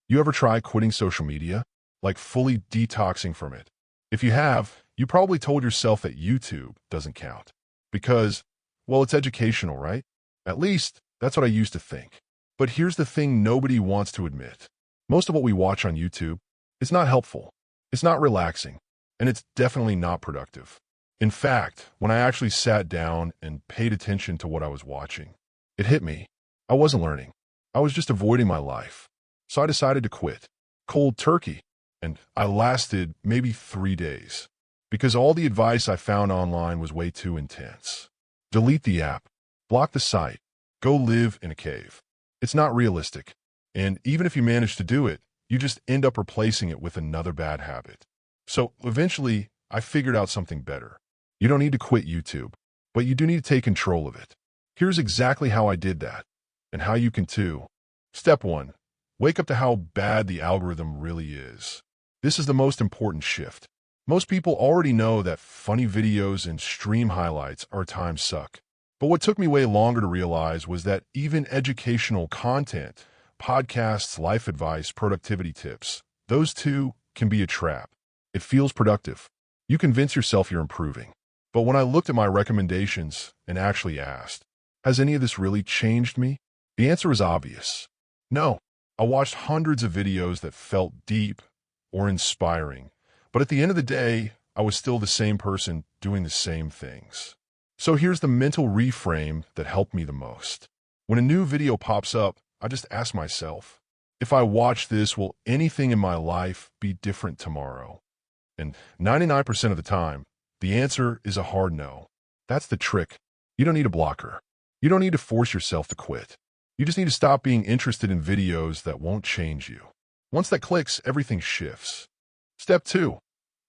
You ever try quitting social media? Like fully detoxing from it? If you have, you probably told yourself that YouTube doesn't count. Because, well, it's educational, right? At least, that's what I used to think. But here's the thing nobody wants to admit. Most of what we watch on YouTube is not helpful. It's not relaxing. And it's definitely not productive. In fact, when I actually sat down and paid attention to what I was watching, it hit me. I wasn't learning. I was just avoiding my life. So I decided to quit. Cold turkey. And I lasted maybe 3 days. Because all the advice I found online was way too intense. Delete the app. Block the site. Go live in a cave. It's not realistic. And even if you manage to do it, you just end up replacing it with another bad habit. So eventually, I figured out something better. You don't need to quit YouTube, but you do need to take control of it. Here's exactly how I did that, and how you can too. Step 1. Wake up to how bad the algorithm really is. This is the most important shift. Most people already know that funny videos and stream highlights are time suck. But what took me way longer to realize was that even educational content, podcasts, life advice, productivity tips, those two can be a trap. It feels productive. You convince yourself you're improving. But when I looked at my recommendations and actually asked, has any of this really changed me? The answer is obvious. No. I watched hundreds of videos that felt deep or inspiring, but at the end of the day, I was still the same person doing the same things. So here's the mental reframe that helped me the most. When a new video pops up, I just ask myself, if I watch this, will anything in my life be different tomorrow? And 99% of the time, the answer is a hard no. That's the trick. You don't need a blocker. You don't need to force yourself to quit. You just need to stop being interested in videos that won't change you. Once that clicks, everything shifts. Step 2.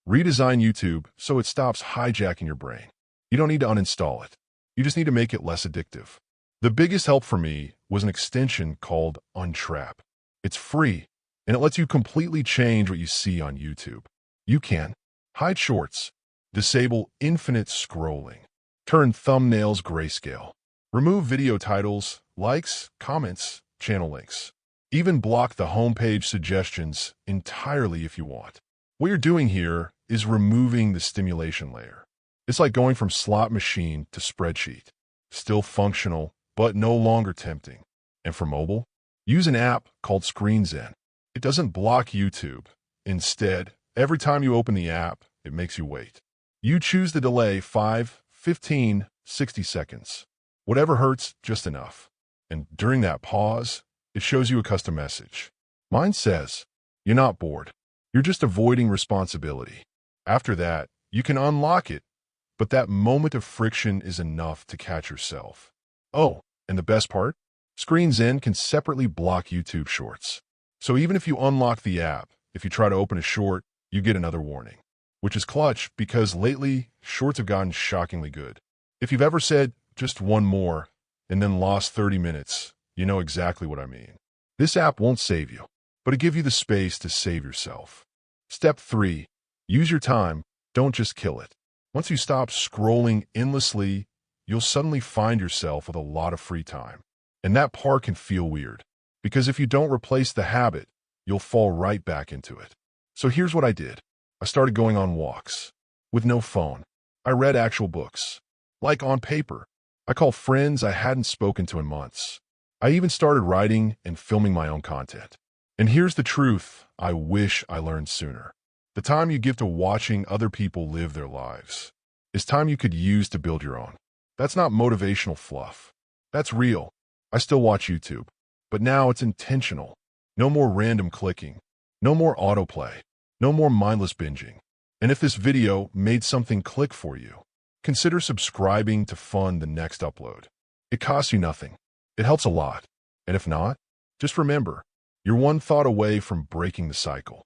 Redesign YouTube so it stops hijacking your brain. You don't need to uninstall it. You just need to make it less addictive. The biggest help for me was an extension called Untrap. It's free, and it lets you completely change what you see on YouTube. You can hide shorts, disable infinite scrolling, turn thumbnails grayscale, remove video titles, likes, comments, channel links, even block the homepage suggestions entirely if you want. What you're doing here is removing the stimulation layer. It's like going from slot machine to spreadsheet. Still functional, but no longer tempting. And for mobile, use an app called ScreenZen. It doesn't block YouTube. Instead, every time you open the app, it makes you wait. You choose the delay 5, 15, 60 seconds. Whatever hurts, just enough. And during that pause, it shows you a custom message. Mine says, you're not bored. You're just avoiding responsibility. After that, you can unlock it, but that moment of friction is enough to catch yourself. Oh, and the best part? ScreenZen can separately block YouTube Shorts. So even if you unlock the app, if you try to open a short, you get another warning. Which is clutch because lately, shorts have gotten shockingly good. If you've ever said, just one more, and then lost 30 minutes, you know exactly what I mean. This app won't save you, but it gives you the space to save yourself. Step 3. Use your time, don't just kill it. Once you stop scrolling endlessly, you'll suddenly find yourself with a lot of free time. And that part can feel weird, because if you don't replace the habit, you'll fall right back into it. So here's what I did. I started going on walks. With no phone. I read actual books. Like on paper. I called friends I hadn't spoken to in months. I even started writing and filming my own content. And here's the truth I wish I learned sooner. The time you give to watching other people live their lives is time you could use to build your own. That's not motivational fluff. That's real. I still watch YouTube, but now it's intentional. No more random clicking. No more autoplay. No more mindless binging. And if this video made something click for you, consider subscribing to fund the next upload. It costs you nothing. It helps a lot. And if not, just remember, you're one thought away from breaking the cycle.